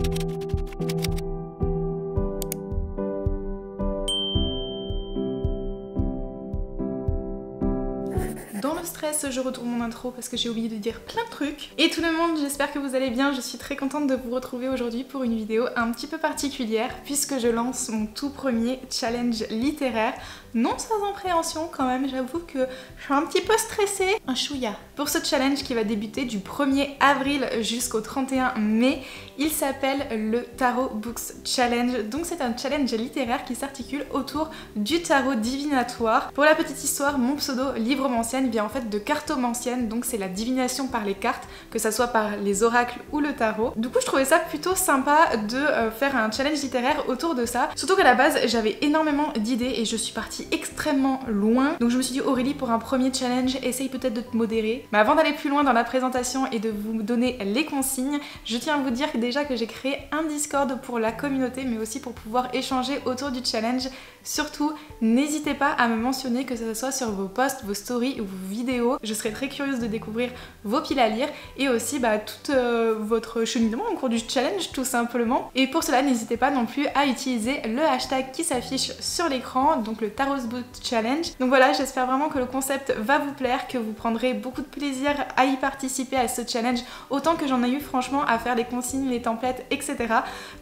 Dans le stress, je retourne mon intro parce que j'ai oublié de dire plein de trucs. Et tout le monde, j'espère que vous allez bien. Je suis très contente de vous retrouver aujourd'hui pour une vidéo un petit peu particulière puisque je lance mon tout premier challenge littéraire. Non sans appréhension quand même, j'avoue que je suis un petit peu stressée. Un chouïa. Pour ce challenge qui va débuter du 1er avril jusqu'au 31 mai, il s'appelle le Tarot Books Challenge. Donc c'est un challenge littéraire qui s'articule autour du tarot divinatoire. Pour la petite histoire, mon pseudo livromancienne vient en fait de cartomancienne, donc c'est la divination par les cartes, que ça soit par les oracles ou le tarot. Du coup je trouvais ça plutôt sympa de faire un challenge littéraire autour de ça. Surtout qu'à la base j'avais énormément d'idées et je suis partie extrêmement loin. Donc je me suis dit Aurélie, pour un premier challenge, essaye peut-être de te modérer. Mais avant d'aller plus loin dans la présentation et de vous donner les consignes, je tiens à vous dire déjà que j'ai créé un Discord pour la communauté mais aussi pour pouvoir échanger autour du challenge. Surtout, n'hésitez pas à me mentionner, que ce soit sur vos posts, vos stories ou vos vidéos. Je serais très curieuse de découvrir vos piles à lire et aussi tout votre cheminement au cours du challenge tout simplement. Et pour cela, n'hésitez pas non plus à utiliser le hashtag qui s'affiche sur l'écran, donc le Tarot Books Challenge. Donc voilà, j'espère vraiment que le concept va vous plaire, que vous prendrez beaucoup de plaisir à y participer à ce challenge, autant que j'en ai eu franchement à faire les consignes, les templates, etc.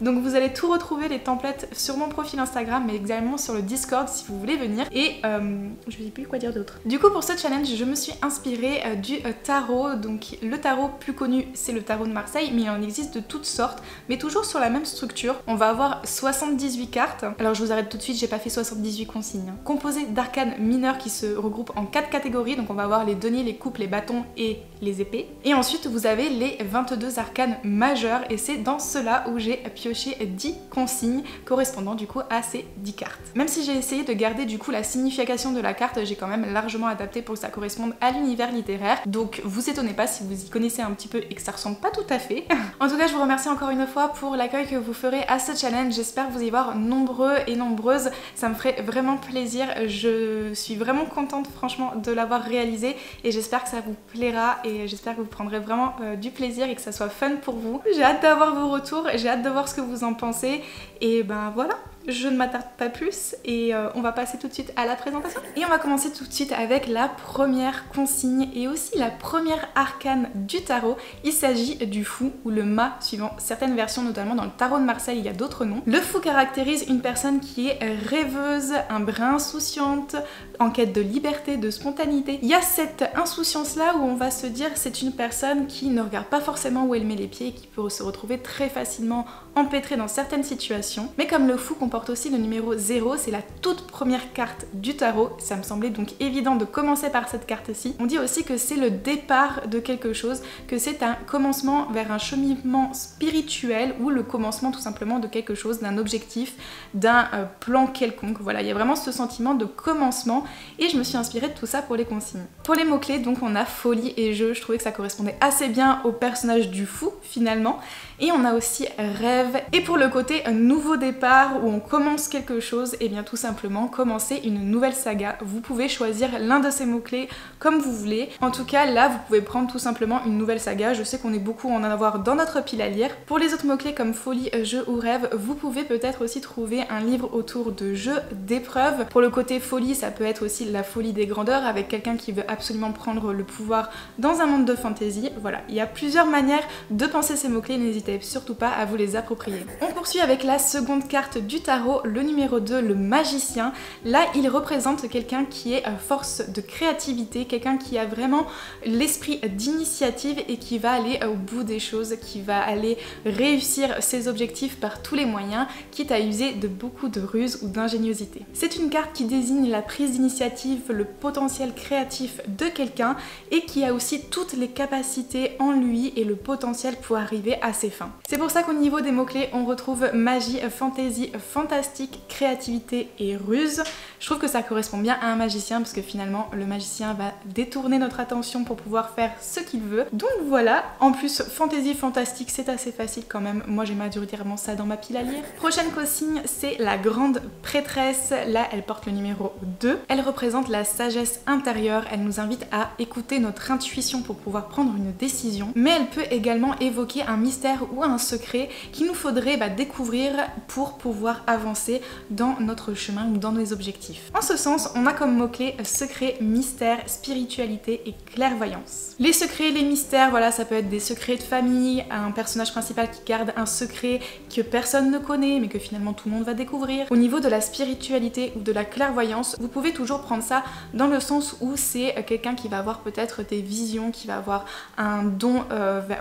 Donc vous allez tout retrouver, les templates, sur mon profil Instagram, mais également sur le Discord si vous voulez venir. Et je ne sais plus quoi dire d'autre. Du coup pour ce challenge je me suis inspirée du tarot. Donc le tarot plus connu c'est le tarot de Marseille, mais il en existe de toutes sortes, mais toujours sur la même structure. On va avoir 78 cartes. Alors je vous arrête tout de suite, j'ai pas fait 78 consignes. Composées d'arcanes mineurs qui se regroupent en 4 catégories. Donc on va avoir les deniers, les coupes, les bâtons et les épées. Et ensuite vous avez les 22 arcanes majeurs et c'est dans cela où j'ai pioché 10 consignes correspondant du coup à ces 10 cartes. Même si j'ai essayé de garder du coup la signification de la carte, j'ai quand même largement adapté pour que ça corresponde à l'univers littéraire. Donc vous étonnez pas si vous y connaissez un petit peu et que ça ressemble pas tout à fait. En tout cas, je vous remercie encore une fois pour l'accueil que vous ferez à ce challenge. J'espère vous y voir nombreux et nombreuses. Ça me ferait vraiment plaisir. Je suis vraiment contente franchement de l'avoir réalisé et j'espère que ça vous plaira et j'espère que vous prendrez vraiment du plaisir et que ça soit fun pour vous. J'ai hâte d'avoir vos retours, j'ai hâte de voir ce que vous en pensez et ben voilà. Je ne m'attarde pas plus et on va passer tout de suite à la présentation. Et on va commencer tout de suite avec la première consigne et aussi la première arcane du tarot. Il s'agit du fou ou le mât suivant certaines versions, notamment dans le tarot de Marseille, il y a d'autres noms. Le fou caractérise une personne qui est rêveuse, un brin insouciante, en quête de liberté, de spontanéité. Il y a cette insouciance là où on va se dire c'est une personne qui ne regarde pas forcément où elle met les pieds et qui peut se retrouver très facilement empêtrée dans certaines situations. Mais comme le fou comporte aussi le numéro 0, c'est la toute première carte du tarot, ça me semblait donc évident de commencer par cette carte-ci. On dit aussi que c'est le départ de quelque chose, que c'est un commencement vers un cheminement spirituel ou le commencement tout simplement de quelque chose, d'un objectif, d'un plan quelconque. Voilà, il y a vraiment ce sentiment de commencement et je me suis inspirée de tout ça pour les consignes. Pour les mots-clés, donc on a folie et jeu, je trouvais que ça correspondait assez bien au personnage du fou finalement. Et on a aussi rêve. Et pour le côté nouveau départ où on commence quelque chose, et bien tout simplement commencer une nouvelle saga. Vous pouvez choisir l'un de ces mots-clés comme vous voulez. En tout cas là vous pouvez prendre tout simplement une nouvelle saga. Je sais qu'on est beaucoup à en avoir dans notre pile à lire. Pour les autres mots-clés comme folie, jeu ou rêve, vous pouvez peut-être aussi trouver un livre autour de jeux d'épreuves. Pour le côté folie, ça peut être aussi la folie des grandeurs avec quelqu'un qui veut absolument prendre le pouvoir dans un monde de fantasy. Voilà, il y a plusieurs manières de penser ces mots-clés, n'hésitez surtout pas à vous les approprier. On poursuit avec la seconde carte du tarot, le numéro 2, le magicien. Là, il représente quelqu'un qui est force de créativité, quelqu'un qui a vraiment l'esprit d'initiative et qui va aller au bout des choses, qui va aller réussir ses objectifs par tous les moyens, quitte à user de beaucoup de ruse ou d'ingéniosité. C'est une carte qui désigne la prise d'initiative, le potentiel créatif de quelqu'un et qui a aussi toutes les capacités en lui et le potentiel pour arriver à ses fins. C'est pour ça qu'au niveau des mots-clés, on retrouve magie, fantasy, fantastique, créativité et ruse. Je trouve que ça correspond bien à un magicien parce que finalement le magicien va détourner notre attention pour pouvoir faire ce qu'il veut. Donc voilà, en plus fantaisie fantastique c'est assez facile quand même, moi j'ai majoritairement ça dans ma pile à lire. Prochaine consigne c'est la grande prêtresse, là elle porte le numéro 2. Elle représente la sagesse intérieure, elle nous invite à écouter notre intuition pour pouvoir prendre une décision, mais elle peut également évoquer un mystère ou un secret qu'il nous faudrait découvrir pour pouvoir avancer dans notre chemin ou dans nos objectifs. En ce sens, on a comme mots-clés secret, mystère, spiritualité et clairvoyance. Les secrets, les mystères, voilà, ça peut être des secrets de famille, un personnage principal qui garde un secret que personne ne connaît mais que finalement tout le monde va découvrir. Au niveau de la spiritualité ou de la clairvoyance, vous pouvez toujours prendre ça dans le sens où c'est quelqu'un qui va avoir peut-être des visions, qui va avoir un don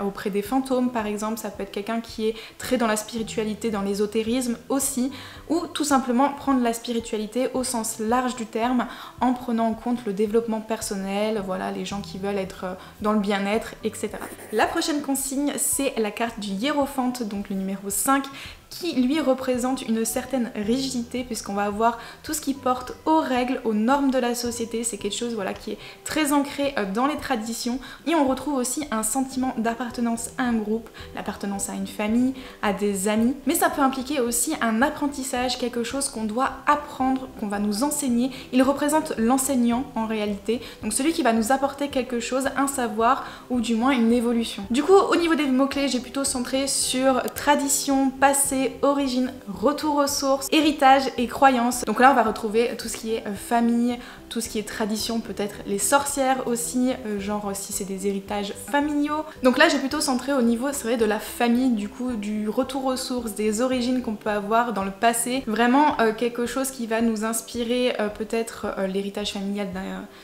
auprès des fantômes par exemple, ça peut être quelqu'un qui est très dans la spiritualité, dans l'ésotérisme aussi, ou tout simplement prendre la spiritualité au sens large du terme en prenant en compte le développement personnel, voilà, les gens qui veulent être dans le bien-être, etc. La prochaine consigne c'est la carte du hiérophante, donc le numéro 5, qui lui représente une certaine rigidité puisqu'on va avoir tout ce qui porte aux règles, aux normes de la société, c'est quelque chose voilà, qui est très ancré dans les traditions et on retrouve aussi un sentiment d'appartenance à un groupe, l'appartenance à une famille, à des amis, mais ça peut impliquer aussi un apprentissage, quelque chose qu'on doit apprendre, qu'on va nous enseigner. Il représente l'enseignant en réalité, donc celui qui va nous apporter quelque chose, un savoir ou du moins une évolution. Du coup au niveau des mots-clés j'ai plutôt centré sur tradition, passé, origine, retour aux sources, héritage et croyances. Donc là on va retrouver tout ce qui est famille, tout ce qui est tradition, peut-être les sorcières aussi, genre si c'est des héritages familiaux. Donc là j'ai plutôt centré au niveau, c'est vrai, de la famille, du coup du retour aux sources, des origines qu'on peut avoir dans le passé. Vraiment quelque chose qui va nous inspirer peut-être l'héritage familial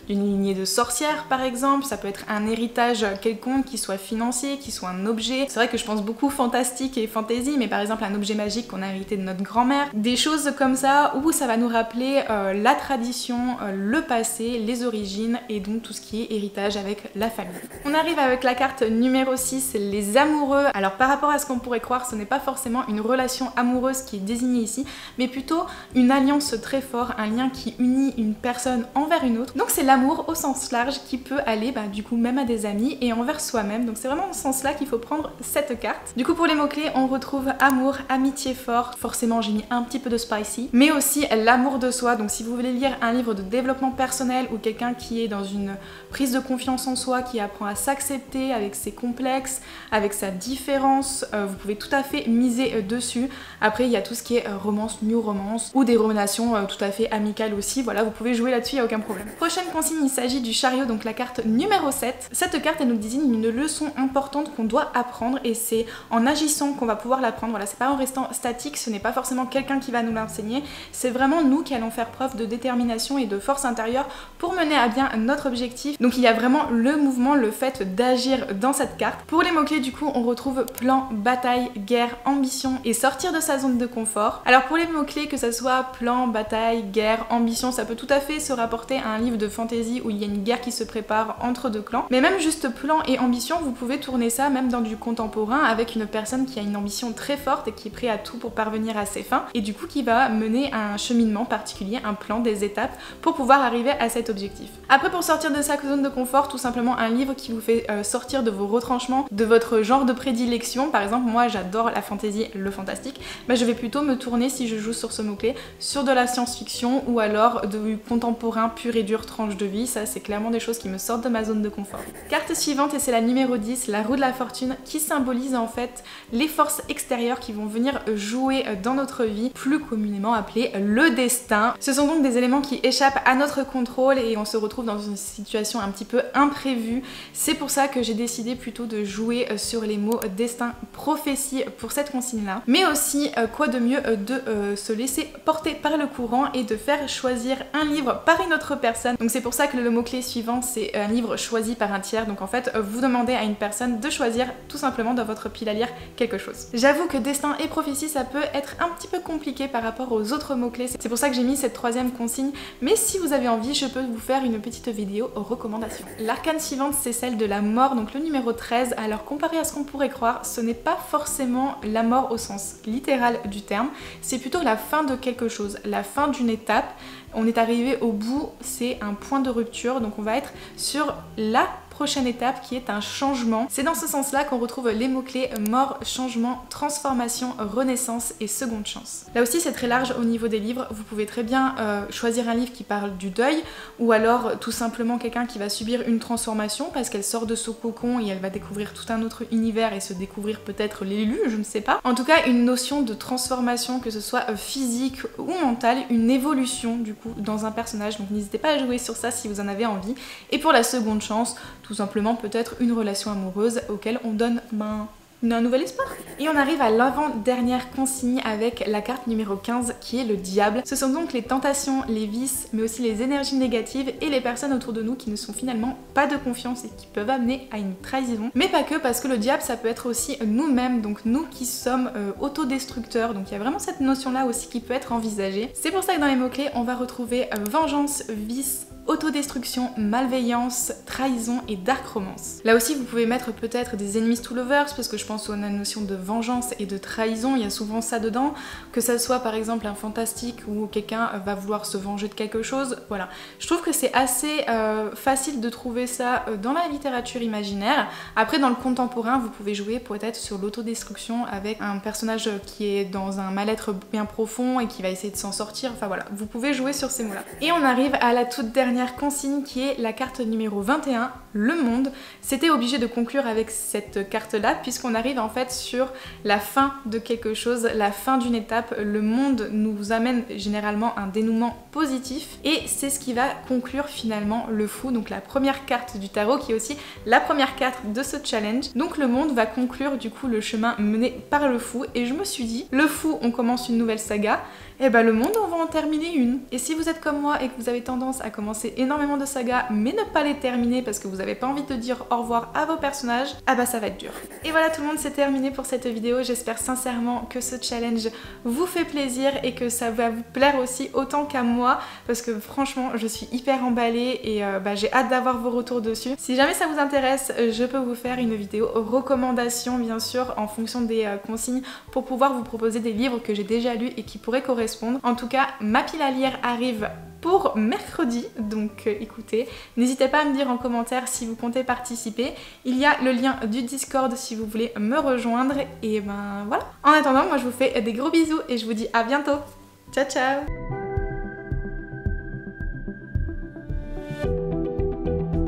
d'une lignée de sorcières par exemple. Ça peut être un héritage quelconque qui soit financier, qui soit un objet. C'est vrai que je pense beaucoup fantastique et fantasy, mais par exemple un objet magique qu'on a hérité de notre grand-mère. Des choses comme ça où ça va nous rappeler la tradition, le passé, les origines et donc tout ce qui est héritage avec la famille. On arrive avec la carte numéro 6, les amoureux. Alors par rapport à ce qu'on pourrait croire, ce n'est pas forcément une relation amoureuse qui est désignée ici, mais plutôt une alliance très forte, un lien qui unit une personne envers une autre. Donc c'est l'amour au sens large qui peut aller du coup même à des amis et envers soi-même. Donc c'est vraiment dans ce sens-là qu'il faut prendre cette carte. Du coup pour les mots-clés, on retrouve amour, amitié fort, forcément j'ai mis un petit peu de spicy, mais aussi l'amour de soi. Donc si vous voulez lire un livre de développement personnel ou quelqu'un qui est dans une prise de confiance en soi, qui apprend à s'accepter avec ses complexes, avec sa différence, vous pouvez tout à fait miser dessus. Après il y a tout ce qui est romance, new romance ou des relations tout à fait amicales aussi, voilà, vous pouvez jouer là-dessus, il n'y a aucun problème. Prochaine consigne, il s'agit du chariot, donc la carte numéro 7. Cette carte elle nous désigne une leçon importante qu'on doit apprendre et c'est en agissant qu'on va pouvoir l'apprendre. Voilà, c'est pas en restant statique, ce n'est pas forcément quelqu'un qui va nous l'enseigner, c'est vraiment nous qui allons faire preuve de détermination et de force intérieure pour mener à bien notre objectif. Donc il y a vraiment le mouvement, le fait d'agir dans cette carte. Pour les mots-clés du coup on retrouve plan, bataille, guerre, ambition et sortir de sa zone de confort. Alors pour les mots-clés, que ça soit plan, bataille, guerre, ambition, ça peut tout à fait se rapporter à un livre de fantasy où il y a une guerre qui se prépare entre deux clans, mais même juste plan et ambition, vous pouvez tourner ça même dans du contemporain avec une personne qui a une ambition très forte et qui est prêt à tout pour parvenir à ses fins et du coup qui va mener un cheminement particulier, un plan, des étapes pour pouvoir arriver à cet objectif. Après pour sortir de sa zone de confort, tout simplement un livre qui vous fait sortir de vos retranchements, de votre genre de prédilection. Par exemple moi j'adore la fantasy, le fantastique, je vais plutôt me tourner si je joue sur ce mot-clé sur de la science-fiction ou alors du contemporain pur et dur, tranche de vie. Ça c'est clairement des choses qui me sortent de ma zone de confort. Carte suivante et c'est la numéro 10, la roue de la fortune, qui symbolise en fait les forces extérieures qui vont venir jouer dans notre vie, plus communément appelé le destin. Ce sont donc des éléments qui échappent à notre contrôle et on se retrouve dans une situation un petit peu imprévue. C'est pour ça que j'ai décidé plutôt de jouer sur les mots destin, prophétie pour cette consigne là, mais aussi quoi de mieux de se laisser porter par le courant et de faire choisir un livre par une autre personne. Donc c'est pour ça que le mot-clé suivant c'est un livre choisi par un tiers. Donc en fait vous demandez à une personne de choisir tout simplement dans votre pile à lire quelque chose. J'avoue que destin et prophétie ça peut être un petit peu compliqué par rapport aux autres mots-clés, c'est pour ça que j'ai mis cette troisième consigne, mais si vous avez envie je peux vous faire une petite vidéo aux recommandations. L'arcane suivante c'est celle de la mort, donc le numéro 13. Alors comparé à ce qu'on pourrait croire, ce n'est pas forcément la mort au sens littéral du terme, c'est plutôt la fin de quelque chose, la fin d'une étape. On est arrivé au bout, c'est un point de rupture, donc on va être sur la prochaine étape qui est un changement. C'est dans ce sens-là qu'on retrouve les mots-clés mort, changement, transformation, renaissance et seconde chance. Là aussi c'est très large au niveau des livres, vous pouvez très bien choisir un livre qui parle du deuil ou alors tout simplement quelqu'un qui va subir une transformation parce qu'elle sort de son cocon et elle va découvrir tout un autre univers et se découvrir peut-être l'élu, je ne sais pas. En tout cas une notion de transformation, que ce soit physique ou mentale, une évolution du coup dans un personnage, donc n'hésitez pas à jouer sur ça si vous en avez envie. Et pour la seconde chance, tout simplement peut-être une relation amoureuse auquel on donne un nouvel espoir. Et on arrive à l'avant-dernière consigne avec la carte numéro 15 qui est le diable. Ce sont donc les tentations, les vices, mais aussi les énergies négatives et les personnes autour de nous qui ne sont finalement pas de confiance et qui peuvent amener à une trahison. Mais pas que, parce que le diable ça peut être aussi nous-mêmes, donc nous qui sommes autodestructeurs, donc il y a vraiment cette notion-là aussi qui peut être envisagée. C'est pour ça que dans les mots-clés on va retrouver vengeance, vice, autodestruction, malveillance, trahison et dark romance. Là aussi vous pouvez mettre peut-être des enemies to lovers parce que je pense à la notion de vengeance et de trahison, il y a souvent ça dedans, que ça soit par exemple un fantastique où quelqu'un va vouloir se venger de quelque chose, voilà. Je trouve que c'est assez facile de trouver ça dans la littérature imaginaire. Après dans le contemporain vous pouvez jouer peut-être sur l'autodestruction avec un personnage qui est dans un mal-être bien profond et qui va essayer de s'en sortir, enfin voilà, vous pouvez jouer sur ces mots-là. Et on arrive à la toute dernière consigne qui est la carte numéro 21, le monde. C'était obligé de conclure avec cette carte là puisqu'on arrive en fait sur la fin de quelque chose, la fin d'une étape. Le monde nous amène généralement un dénouement positif et c'est ce qui va conclure finalement le fou, donc la première carte du tarot qui est aussi la première carte de ce challenge. Donc le monde va conclure du coup le chemin mené par le fou et je me suis dit, le fou on commence une nouvelle saga, et bah le monde on va en terminer une. Et si vous êtes comme moi et que vous avez tendance à commencer énormément de sagas mais ne pas les terminer parce que vous n'avez pas envie de dire au revoir à vos personnages, ah bah ça va être dur. Et voilà tout le monde, c'est terminé pour cette vidéo. J'espère sincèrement que ce challenge vous fait plaisir et que ça va vous plaire aussi autant qu'à moi parce que franchement je suis hyper emballée et j'ai hâte d'avoir vos retours dessus. Si jamais ça vous intéresse, je peux vous faire une vidéo recommandation bien sûr en fonction des consignes pour pouvoir vous proposer des livres que j'ai déjà lus et qui pourraient correspondre. En tout cas, ma pile à lire arrive pour mercredi, donc écoutez, n'hésitez pas à me dire en commentaire si vous comptez participer. Il y a le lien du Discord si vous voulez me rejoindre et ben voilà. En attendant, moi je vous fais des gros bisous et je vous dis à bientôt. Ciao ciao.